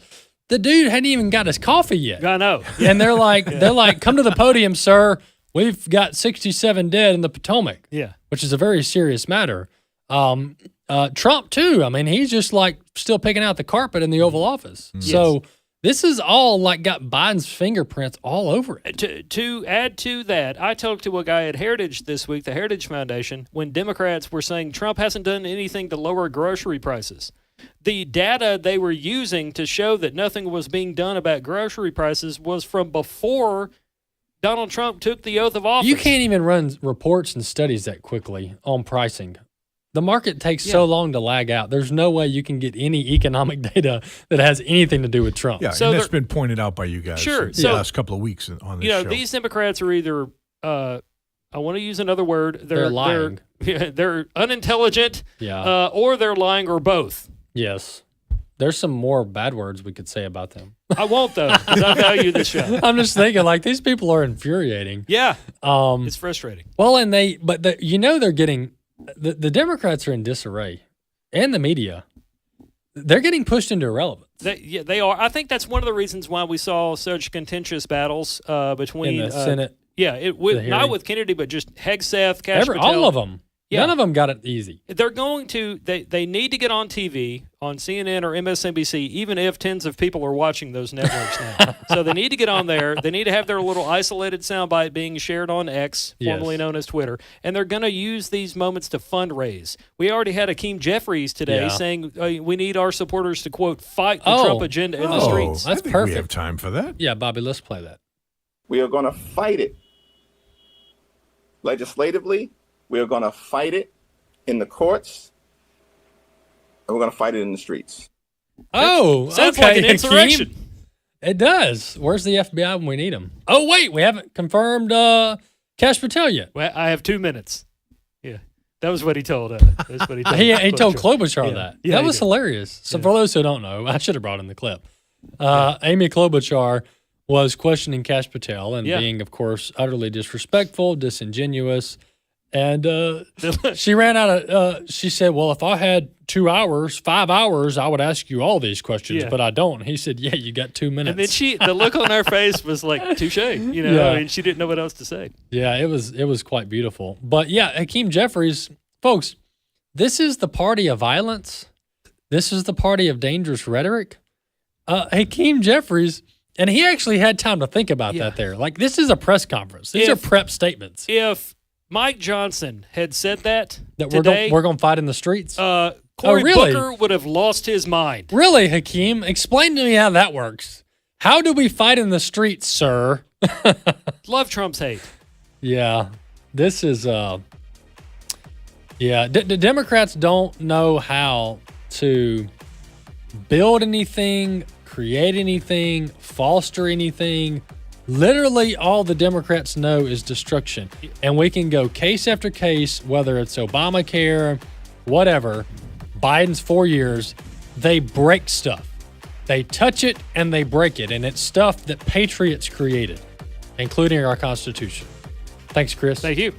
The dude hadn't even got his coffee yet.
I know.
And they're like, come to the podium, sir. We've got 67 dead in the Potomac.
Yeah.
Which is a very serious matter. Trump too. I mean, he's just like still picking out the carpet in the Oval Office.
Yes.
So this is all like got Biden's fingerprints all over it.
To add to that, I talked to a guy at Heritage this week, the Heritage Foundation, when Democrats were saying Trump hasn't done anything to lower grocery prices. The data they were using to show that nothing was being done about grocery prices was from before Donald Trump took the oath of office.
You can't even run reports and studies that quickly on pricing. The market takes so long to lag out. There's no way you can get any economic data that has anything to do with Trump.
Yeah, and that's been pointed out by you guys
Sure.
the last couple of weeks on this show.
These Democrats are either, I want to use another word.
They're lying.
They're unintelligent,
Yeah.
or they're lying, or both.
Yes. There's some more bad words we could say about them.
I won't, though, because I value this show.
I'm just thinking, like, these people are infuriating.
Yeah. It's frustrating.
Well, and they're getting, the Democrats are in disarray, and the media. They're getting pushed into irrelevance.
They are. I think that's one of the reasons why we saw such contentious battles between
In the Senate.
Not with Kennedy, but just Hegseth, Cash Patel.
All of them.
Yeah.
None of them got it easy.
They're going to, they need to get on TV, on CNN or MSNBC, even if tens of people are watching those networks now. So they need to get on there. They need to have their little isolated soundbite being shared on X, formerly known as Twitter. And they're going to use these moments to fundraise. We already had Hakeem Jeffries today saying we need our supporters to, quote, fight the Trump agenda in the streets.
That's
I think
perfect.
we have time for that.
Yeah, Bobby, let's play that.
We are going to fight it legislatively. We are going to fight it in the courts, and we're going to fight it in the streets.
Oh,
Sounds
okay,
like an insurrection.
Hakeem. It does. Where's the FBI when we need them? Oh, wait, we haven't confirmed Cash Patel yet.
Well, I have 2 minutes. Yeah, that was what he told. That's what he told.
He told Klobuchar that.
Yeah,
that
he
was
did.
hilarious. So for those who don't know, I should have brought in the clip. Amy Klobuchar was questioning Cash Patel and being, of course, utterly disrespectful, disingenuous. And she ran out of, she said, well, if I had 2 hours, 5 hours, I would ask you all these questions, but I don't. And he said, yeah, you got 2 minutes.
And then the look on her face was like, touche. I mean, she didn't know what else to say.
Yeah, it was quite beautiful. But yeah, Hakeem Jeffries, folks, this is the party of violence. This is the party of dangerous rhetoric. Hakeem Jeffries, and he actually had time to think about that there. Like, this is a press conference. These are prep statements.
If Mike Johnson had said that
we're going to fight in the streets.
Cory
really?
Booker would have lost his mind.
Really, Hakeem? Explain to me how that works. How do we fight in the streets, sir?
Love Trump's hate.
Yeah, this is the Democrats don't know how to build anything, create anything, foster anything. Literally, all the Democrats know is destruction. And we can go case after case, whether it's Obamacare, whatever, Biden's 4 years, they break stuff. They touch it and they break it. And it's stuff that patriots created, including our Constitution. Thanks, Chris.
Thank you.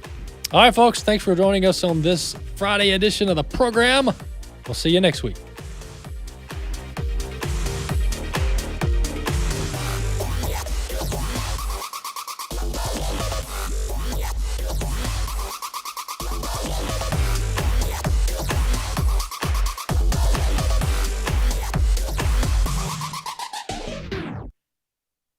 All right, folks, thanks for joining us on this Friday edition of the program. We'll see you next week.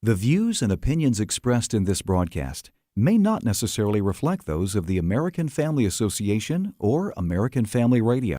The views and opinions expressed in this broadcast may not necessarily reflect those of the American Family Association or American Family Radio.